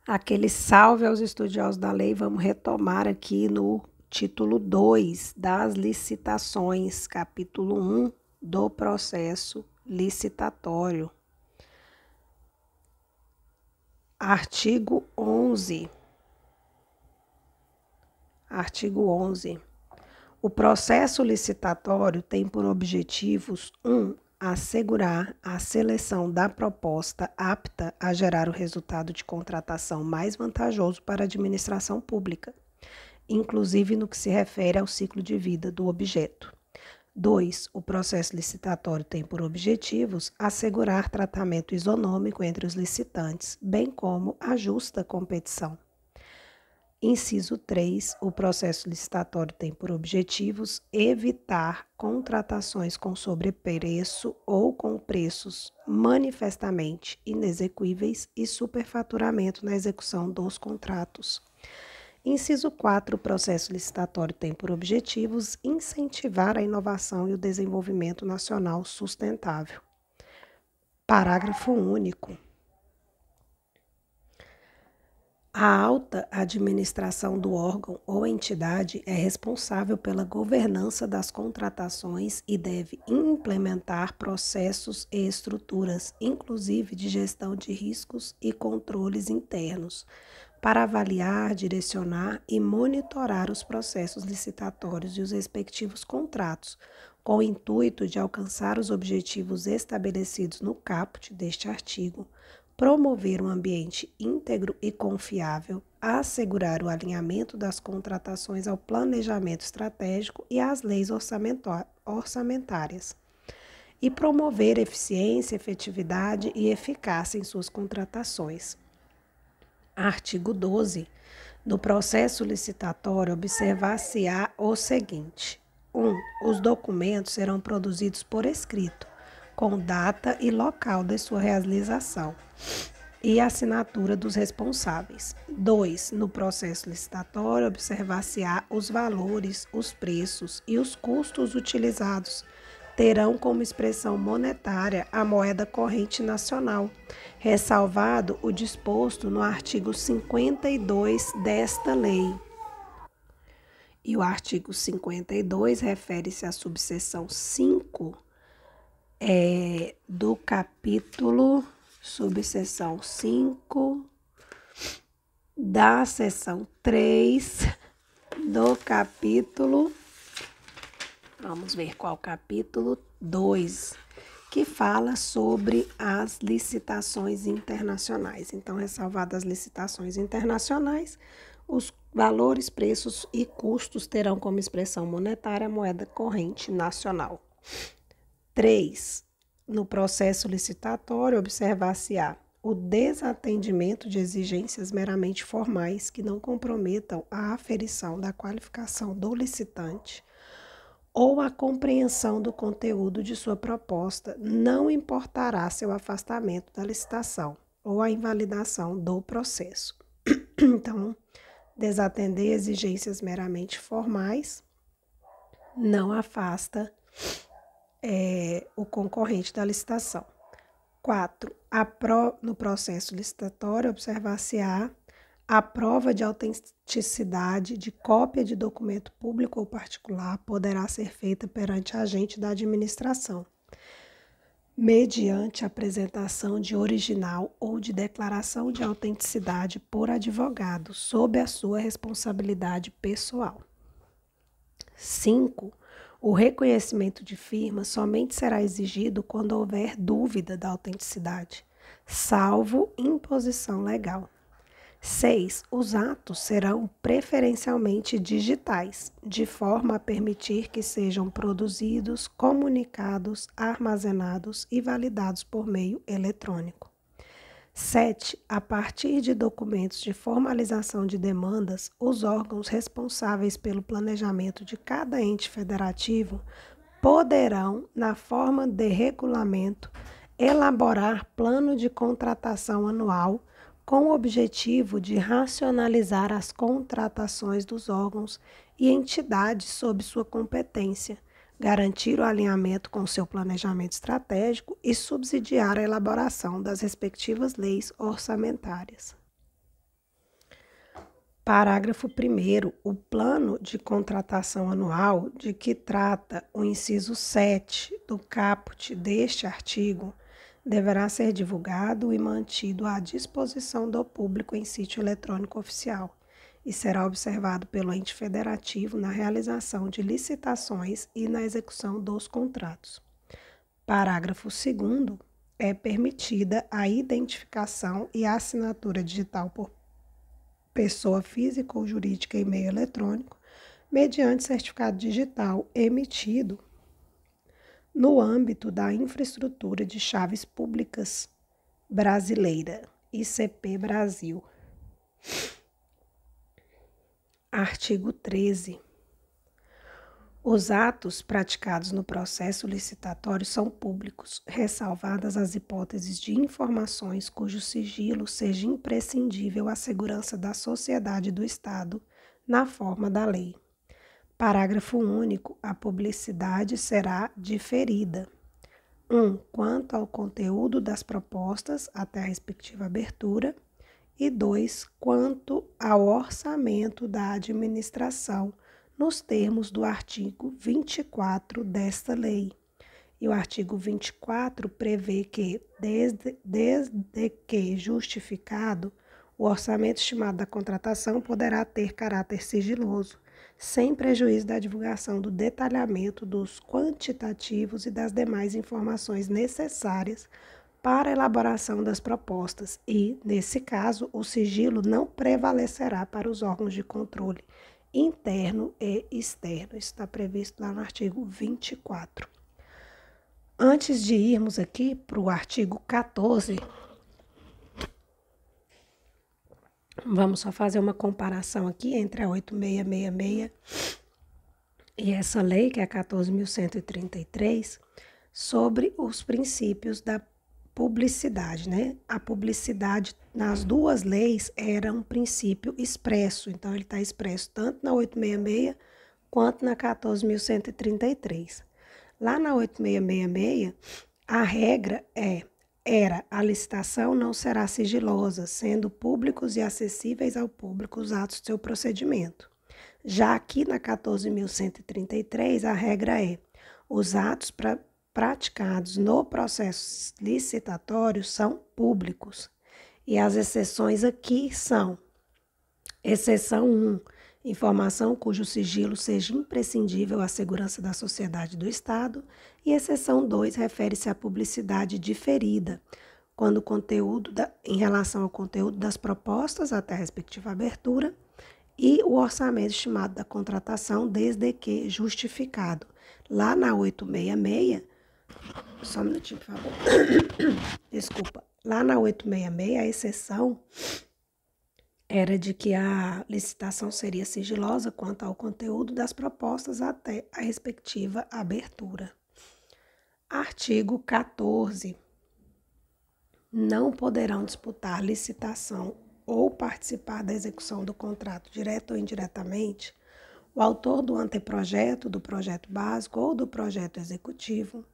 Aquele salve aos estudiosos da lei, vamos retomar aqui no título 2 das licitações, capítulo 1 do processo licitatório. Artigo 11. Artigo 11. O processo licitatório tem por objetivos: 1. Assegurar a seleção da proposta apta a gerar o resultado de contratação mais vantajoso para a administração pública, inclusive no que se refere ao ciclo de vida do objeto. 2. O processo licitatório tem por objetivos assegurar tratamento isonômico entre os licitantes, bem como a justa competição. Inciso 3. O processo licitatório tem por objetivos evitar contratações com sobrepreço ou com preços manifestamente inexequíveis e superfaturamento na execução dos contratos. Inciso 4. O processo licitatório tem por objetivos incentivar a inovação e o desenvolvimento nacional sustentável. Parágrafo único. A alta administração do órgão ou entidade é responsável pela governança das contratações e deve implementar processos e estruturas, inclusive de gestão de riscos e controles internos, para avaliar, direcionar e monitorar os processos licitatórios e os respectivos contratos, com o intuito de alcançar os objetivos estabelecidos no caput deste artigo, promover um ambiente íntegro e confiável, assegurar o alinhamento das contratações ao planejamento estratégico e às leis orçamentárias, e promover eficiência, efetividade e eficácia em suas contratações. Artigo 12. No processo licitatório, observar-se-á o seguinte: 1. Os documentos serão produzidos por escrito, com data e local de sua realização e assinatura dos responsáveis. 2. No processo licitatório, observar-se-á os valores, os preços e os custos utilizados terão como expressão monetária a moeda corrente nacional, ressalvado o disposto no artigo 52 desta lei. E o artigo 52 refere-se à subseção 5 do capítulo, subseção 5 da seção 3 do capítulo, vamos ver qual capítulo, 2, que fala sobre as licitações internacionais. Então, ressalvadas as licitações internacionais, os valores, preços e custos terão como expressão monetária a moeda corrente nacional. 3. No processo licitatório, observar-se-á o desatendimento de exigências meramente formais que não comprometam a aferição da qualificação do licitante ou a compreensão do conteúdo de sua proposta, não importará seu afastamento da licitação ou a invalidação do processo. Então, desatender exigências meramente formais não afasta o concorrente da licitação. 4. No processo licitatório, observar-se-á a prova de autenticidade de cópia de documento público ou particular poderá ser feita perante agente da administração, mediante apresentação de original ou de declaração de autenticidade por advogado, sob a sua responsabilidade pessoal. 5. O reconhecimento de firma somente será exigido quando houver dúvida da autenticidade, salvo imposição legal. 6. Os atos serão preferencialmente digitais, de forma a permitir que sejam produzidos, comunicados, armazenados e validados por meio eletrônico. 7. A partir de documentos de formalização de demandas, os órgãos responsáveis pelo planejamento de cada ente federativo poderão, na forma de regulamento, elaborar plano de contratação anual com o objetivo de racionalizar as contratações dos órgãos e entidades sob sua competência, garantir o alinhamento com seu planejamento estratégico e subsidiar a elaboração das respectivas leis orçamentárias. Parágrafo 1º. O plano de contratação anual de que trata o inciso 7 do caput deste artigo deverá ser divulgado e mantido à disposição do público em sítio eletrônico oficial e será observado pelo ente federativo na realização de licitações e na execução dos contratos. Parágrafo 2º. É permitida a identificação e a assinatura digital por pessoa física ou jurídica em meio eletrônico, mediante certificado digital emitido no âmbito da infraestrutura de chaves públicas brasileira, ICP Brasil. Artigo 13. Os atos praticados no processo licitatório são públicos, ressalvadas as hipóteses de informações cujo sigilo seja imprescindível à segurança da sociedade e do Estado, na forma da lei. Parágrafo único. A publicidade será diferida. 1. Quanto ao conteúdo das propostas até a respectiva abertura. E 2. Quanto ao orçamento da administração, nos termos do artigo 24 desta lei. E o artigo 24 prevê que, desde que justificado, o orçamento estimado da contratação poderá ter caráter sigiloso, sem prejuízo da divulgação do detalhamento dos quantitativos e das demais informações necessárias para a elaboração das propostas e, nesse caso, o sigilo não prevalecerá para os órgãos de controle interno e externo. Isso está previsto lá no artigo 24. Antes de irmos aqui para o artigo 14, vamos só fazer uma comparação aqui entre a 8666 e essa lei, que é a 14.133, sobre os princípios da publicidade, né? A publicidade nas duas leis era um princípio expresso, então ele está expresso tanto na 866 quanto na 14.133. Lá na 8666, a regra era a licitação não será sigilosa, sendo públicos e acessíveis ao público os atos do seu procedimento. Já aqui na 14.133, a regra é os atos praticados no processo licitatório são públicos. E as exceções aqui são: exceção 1, informação cujo sigilo seja imprescindível à segurança da sociedade e do Estado, e exceção 2 refere-se à publicidade diferida, quando o conteúdo em relação ao conteúdo das propostas até a respectiva abertura e o orçamento estimado da contratação, desde que justificado. Lá na 866, só um minutinho, por favor. Desculpa. Lá na 866, a exceção era de que a licitação seria sigilosa quanto ao conteúdo das propostas até a respectiva abertura. Artigo 14. Não poderão disputar licitação ou participar da execução do contrato, direto ou indiretamente, o autor do anteprojeto, do projeto básico ou do projeto executivo,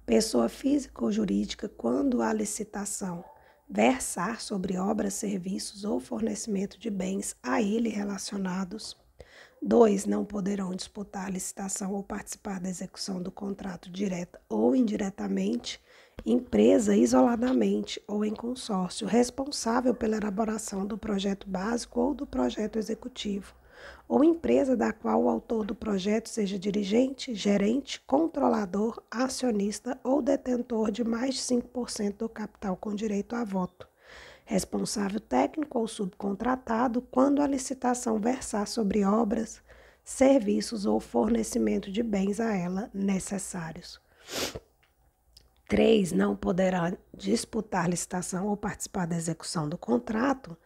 pessoa física ou jurídica, quando a licitação versar sobre obras, serviços ou fornecimento de bens a ele relacionados. 2. Não poderão disputar a licitação ou participar da execução do contrato direta ou indiretamente, empresa isoladamente ou em consórcio responsável pela elaboração do projeto básico ou do projeto executivo, ou empresa da qual o autor do projeto seja dirigente, gerente, controlador, acionista ou detentor de mais de 5% do capital com direito a voto, responsável técnico ou subcontratado, quando a licitação versar sobre obras, serviços ou fornecimento de bens a ela necessários. 3. Não poderá disputar licitação ou participar da execução do contrato,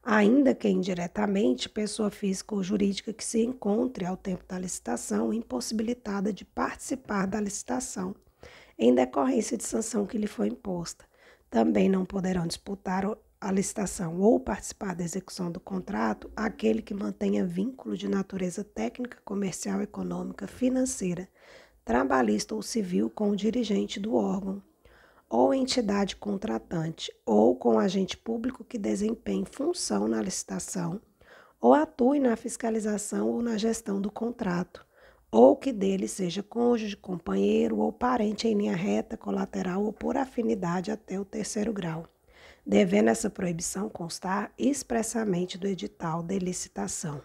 ainda que indiretamente, pessoa física ou jurídica que se encontre ao tempo da licitação impossibilitada de participar da licitação, em decorrência de sanção que lhe foi imposta. Também não poderão disputar a licitação ou participar da execução do contrato aquele que mantenha vínculo de natureza técnica, comercial, econômica, financeira, trabalhista ou civil com o dirigente do órgão ou entidade contratante, ou com agente público que desempenhe função na licitação, ou atue na fiscalização ou na gestão do contrato, ou que dele seja cônjuge, companheiro ou parente em linha reta, colateral ou por afinidade até o terceiro grau, devendo essa proibição constar expressamente do edital de licitação.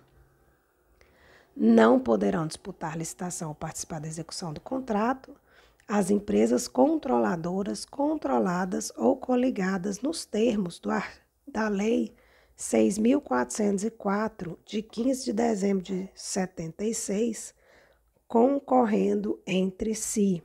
Não poderão disputar licitação ou participar da execução do contrato as empresas controladoras, controladas ou coligadas nos termos da Lei 6.404, de 15 de dezembro de 76, concorrendo entre si.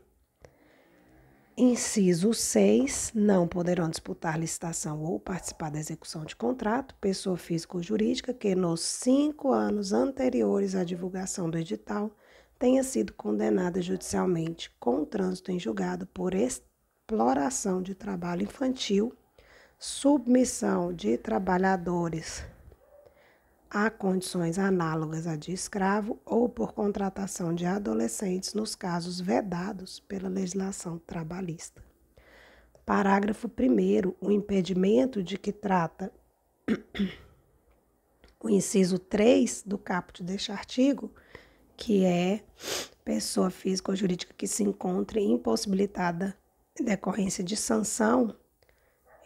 Inciso 6. Não poderão disputar licitação ou participar da execução de contrato pessoa física ou jurídica que, nos 5 anos anteriores à divulgação do edital, tenha sido condenada judicialmente com trânsito em julgado por exploração de trabalho infantil, submissão de trabalhadores a condições análogas à de escravo ou por contratação de adolescentes nos casos vedados pela legislação trabalhista. Parágrafo 1º. O impedimento de que trata o inciso 3 do caput deste artigo, que é pessoa física ou jurídica que se encontre impossibilitada em decorrência de sanção.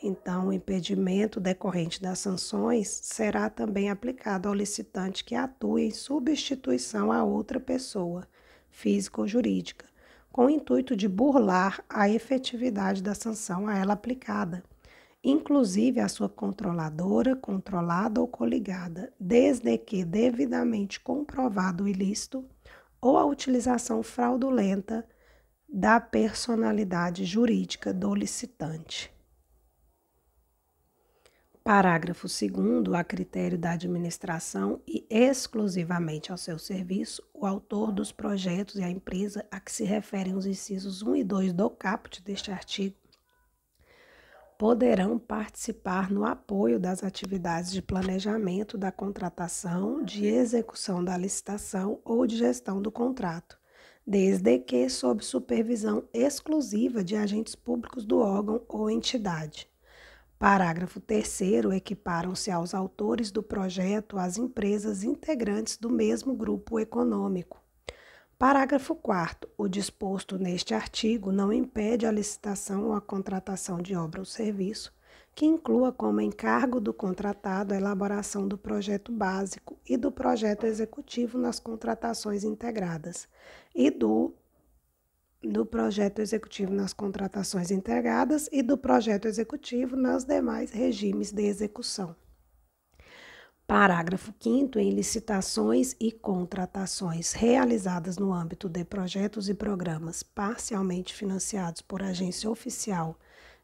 Então, o impedimento decorrente das sanções será também aplicado ao licitante que atue em substituição a outra pessoa, física ou jurídica, com o intuito de burlar a efetividade da sanção a ela aplicada, inclusive a sua controladora, controlada ou coligada, desde que devidamente comprovado o ilícito ou a utilização fraudulenta da personalidade jurídica do licitante. Parágrafo 2º. A critério da administração e exclusivamente ao seu serviço, o autor dos projetos e a empresa a que se referem os incisos 1 e 2 do caput deste artigo poderão participar no apoio das atividades de planejamento da contratação, de execução da licitação ou de gestão do contrato, desde que sob supervisão exclusiva de agentes públicos do órgão ou entidade. Parágrafo 3º. Equiparam-se aos autores do projeto as empresas integrantes do mesmo grupo econômico. Parágrafo 4º. O disposto neste artigo não impede a licitação ou a contratação de obra ou serviço que inclua como encargo do contratado a elaboração do projeto básico e do projeto executivo nas contratações integradas e do projeto executivo nas contratações integradas e do projeto executivo nos demais regimes de execução. Parágrafo 5º. Em licitações e contratações realizadas no âmbito de projetos e programas parcialmente financiados por agência oficial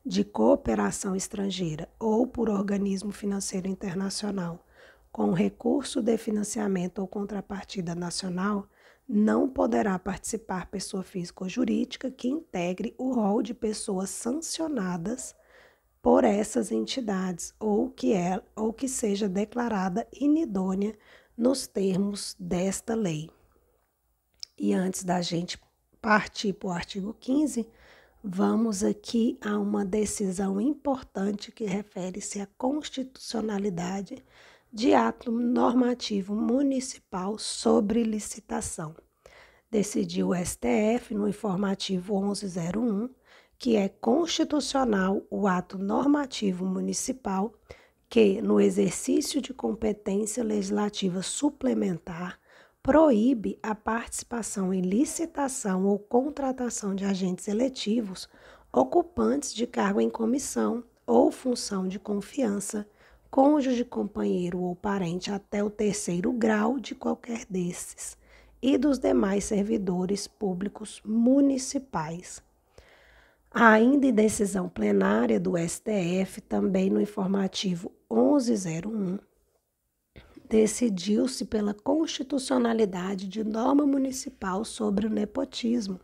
de cooperação estrangeira ou por organismo financeiro internacional, com recurso de financiamento ou contrapartida nacional, não poderá participar pessoa física ou jurídica que integre o rol de pessoas sancionadas por essas entidades ou que seja declarada inidônea nos termos desta lei. E antes da gente partir para o artigo 15, vamos aqui a uma decisão importante que refere-se à constitucionalidade de ato normativo municipal sobre licitação. Decidiu o STF no informativo 1101 que é constitucional o ato normativo municipal que, no exercício de competência legislativa suplementar, proíbe a participação em licitação ou contratação de agentes eletivos ocupantes de cargo em comissão ou função de confiança, cônjuge, companheiro ou parente até o terceiro grau de qualquer desses, e dos demais servidores públicos municipais. Ainda em decisão plenária do STF, também no informativo 1101, decidiu-se pela constitucionalidade de norma municipal sobre o nepotismo.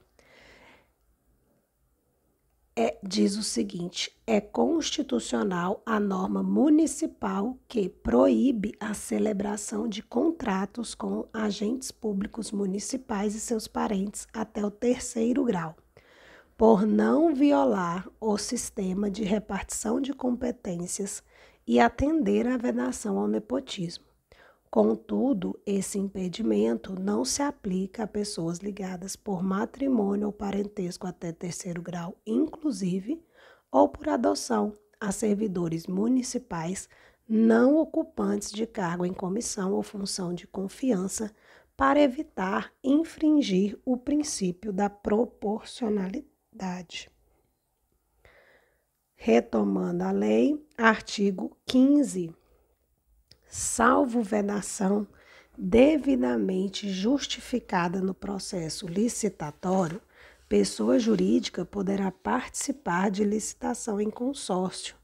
Diz o seguinte: é constitucional a norma municipal que proíbe a celebração de contratos com agentes públicos municipais e seus parentes até o terceiro grau, por não violar o sistema de repartição de competências e atender à vedação ao nepotismo. Contudo, esse impedimento não se aplica a pessoas ligadas por matrimônio ou parentesco até terceiro grau, inclusive, ou por adoção, a servidores municipais não ocupantes de cargo em comissão ou função de confiança, para evitar infringir o princípio da proporcionalidade. Retomando a lei, artigo 15. Salvo vedação devidamente justificada no processo licitatório, pessoa jurídica poderá participar de licitação em consórcio,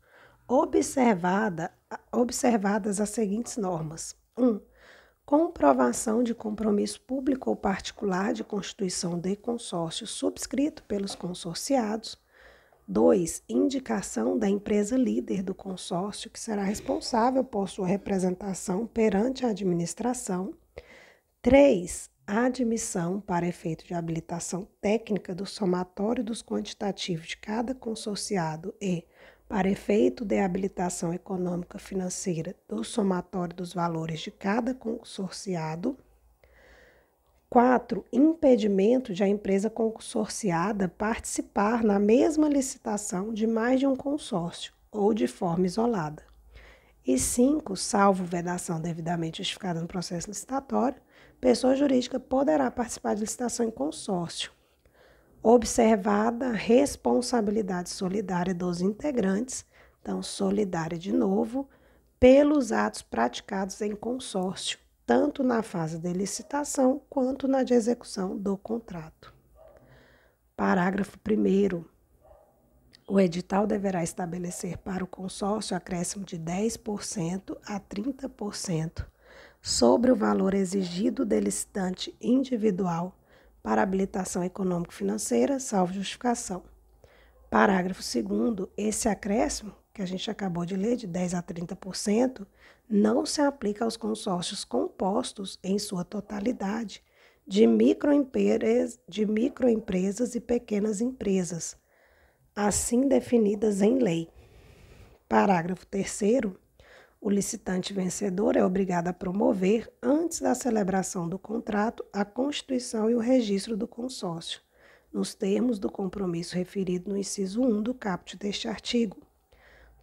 observadas as seguintes normas. 1. Comprovação de compromisso público ou particular de constituição de consórcio subscrito pelos consorciados. 2. Indicação da empresa líder do consórcio, que será responsável por sua representação perante a administração. 3. Admissão para efeito de habilitação técnica do somatório dos quantitativos de cada consorciado e, para efeito de habilitação econômica financeira, do somatório dos valores de cada consorciado. 4. Impedimento de a empresa consorciada participar na mesma licitação de mais de um consórcio ou de forma isolada. E 5. Salvo vedação devidamente justificada no processo licitatório, pessoa jurídica poderá participar de licitação em consórcio, observada a responsabilidade solidária dos integrantes, então solidária de novo, pelos atos praticados em consórcio, tanto na fase de licitação quanto na de execução do contrato. Parágrafo 1º. O edital deverá estabelecer para o consórcio acréscimo de 10% a 30% sobre o valor exigido do licitante individual para habilitação econômico-financeira, salvo justificação. Parágrafo 2º. Esse acréscimo, que a gente acabou de ler, de 10% a 30%, não se aplica aos consórcios compostos, em sua totalidade, de microempresas e pequenas empresas, assim definidas em lei. Parágrafo 3º. O licitante vencedor é obrigado a promover, antes da celebração do contrato, a constituição e o registro do consórcio, nos termos do compromisso referido no inciso 1 do caput deste artigo.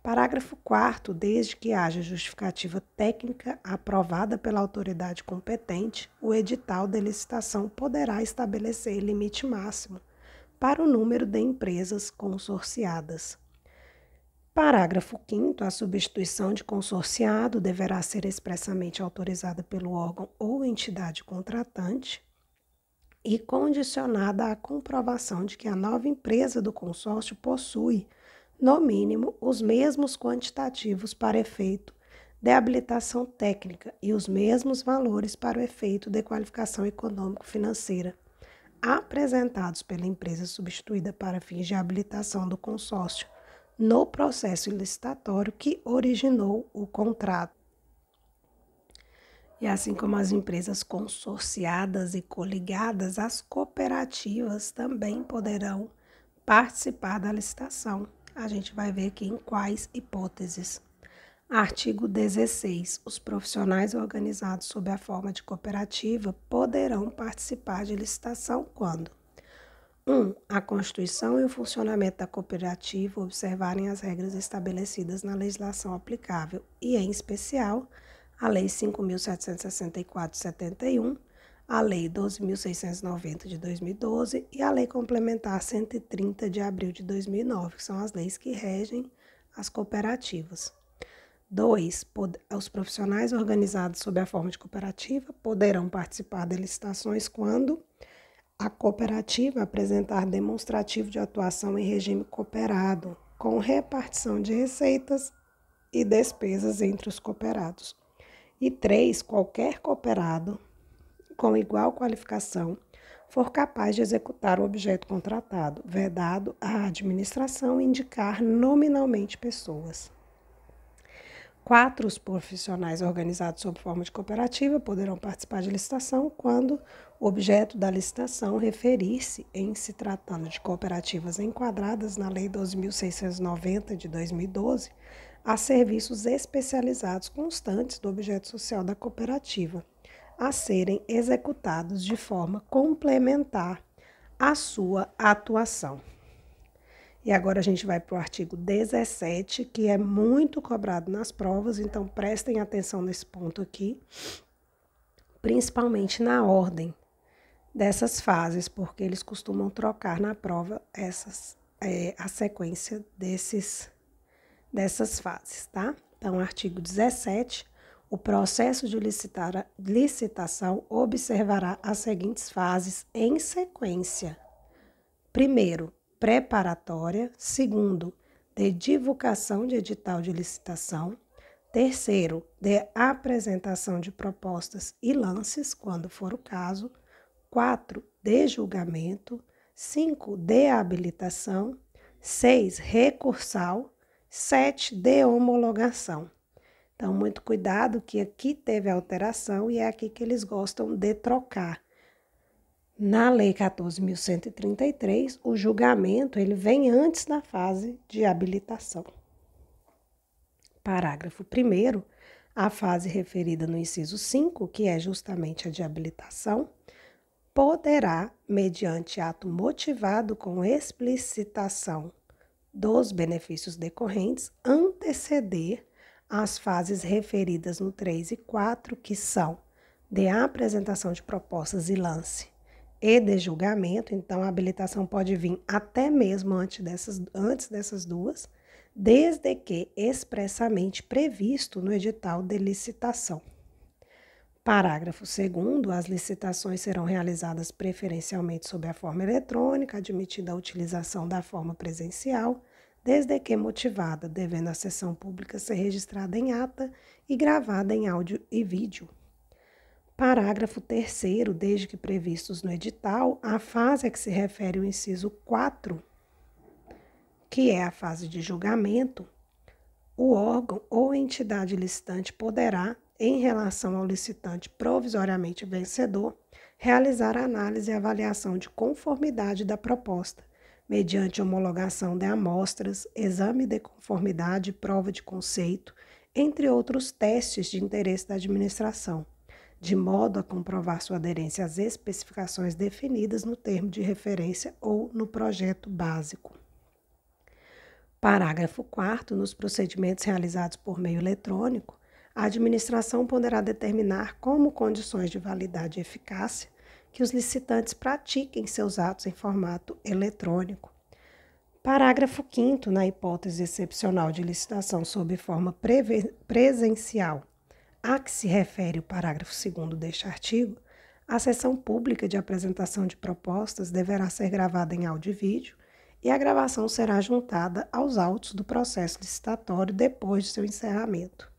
Parágrafo 4º. Desde que haja justificativa técnica aprovada pela autoridade competente, o edital de licitação poderá estabelecer limite máximo para o número de empresas consorciadas. Parágrafo 5º. A substituição de consorciado deverá ser expressamente autorizada pelo órgão ou entidade contratante e condicionada à comprovação de que a nova empresa do consórcio possui, no mínimo, os mesmos quantitativos para efeito de habilitação técnica e os mesmos valores para o efeito de qualificação econômico-financeira apresentados pela empresa substituída para fins de habilitação do consórcio no processo licitatório que originou o contrato. E assim como as empresas consorciadas e coligadas, as cooperativas também poderão participar da licitação. A gente vai ver aqui em quais hipóteses. Artigo 16. Os profissionais organizados sob a forma de cooperativa poderão participar de licitação quando: 1. A constituição e o funcionamento da cooperativa observarem as regras estabelecidas na legislação aplicável e, em especial, a Lei 5.764 de 71, a Lei 12.690 de 2012 e a Lei Complementar 130 de abril de 2009, que são as leis que regem as cooperativas. 2. Os profissionais organizados sob a forma de cooperativa poderão participar de licitações quando a cooperativa apresentar demonstrativo de atuação em regime cooperado, com repartição de receitas e despesas entre os cooperados. E 3. Qualquer cooperado com igual qualificação for capaz de executar o objeto contratado, vedado à administração indicar nominalmente pessoas. 4. Os profissionais organizados sob forma de cooperativa poderão participar de licitação quando o objeto da licitação referir-se, em se tratando de cooperativas enquadradas na Lei 12.690 de 2012, a serviços especializados constantes do objeto social da cooperativa, a serem executados de forma complementar à sua atuação. E agora a gente vai para o artigo 17, que é muito cobrado nas provas, então prestem atenção nesse ponto aqui, principalmente na ordem dessas fases, porque eles costumam trocar na prova a sequência dessas fases, tá? Então, artigo 17, o processo de licitação observará as seguintes fases em sequência. Primeiro, preparatória. Segundo, de divulgação de edital de licitação. Terceiro, de apresentação de propostas e lances, quando for o caso. 4, de julgamento. 5, de habilitação. 6, recursal. 7, de homologação. Então, muito cuidado que aqui teve alteração e é aqui que eles gostam de trocar. Na Lei 14.133, o julgamento ele vem antes da fase de habilitação. Parágrafo 1º, a fase referida no inciso 5, que é justamente a de habilitação, poderá, mediante ato motivado com explicitação dos benefícios decorrentes, anteceder as fases referidas no 3 e 4, que são de apresentação de propostas e lance e de julgamento. Então, a habilitação pode vir até mesmo antes dessas duas, desde que expressamente previsto no edital de licitação. Parágrafo 2º, as licitações serão realizadas preferencialmente sob a forma eletrônica, admitida a utilização da forma presencial, desde que motivada, devendo a sessão pública ser registrada em ata e gravada em áudio e vídeo. Parágrafo 3º, desde que previstos no edital, a fase a que se refere o inciso 4, que é a fase de julgamento, o órgão ou entidade licitante poderá, em relação ao licitante provisoriamente vencedor, realizar análise e avaliação de conformidade da proposta, mediante homologação de amostras, exame de conformidade, prova de conceito, entre outros testes de interesse da administração, de modo a comprovar sua aderência às especificações definidas no termo de referência ou no projeto básico. Parágrafo 4º, nos procedimentos realizados por meio eletrônico, a administração poderá determinar como condições de validade e eficácia que os licitantes pratiquem seus atos em formato eletrônico. Parágrafo 5º, na hipótese excepcional de licitação sob forma presencial, a que se refere o parágrafo 2º deste artigo, a sessão pública de apresentação de propostas deverá ser gravada em áudio e vídeo e a gravação será juntada aos autos do processo licitatório depois de seu encerramento.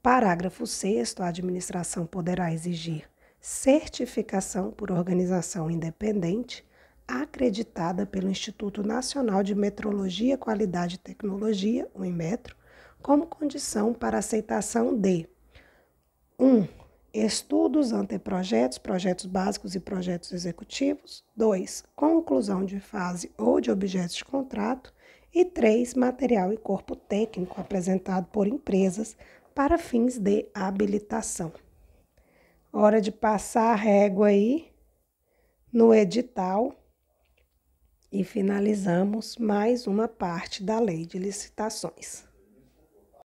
Parágrafo 6º, a administração poderá exigir certificação por organização independente acreditada pelo Instituto Nacional de Metrologia, Qualidade e Tecnologia, o INMETRO, como condição para aceitação de 1. Estudos, anteprojetos, projetos básicos e projetos executivos. 2. Conclusão de fase ou de objetos de contrato. E 3. Material e corpo técnico apresentado por empresas para fins de habilitação. Hora de passar a régua aí no edital e finalizamos mais uma parte da Lei de Licitações.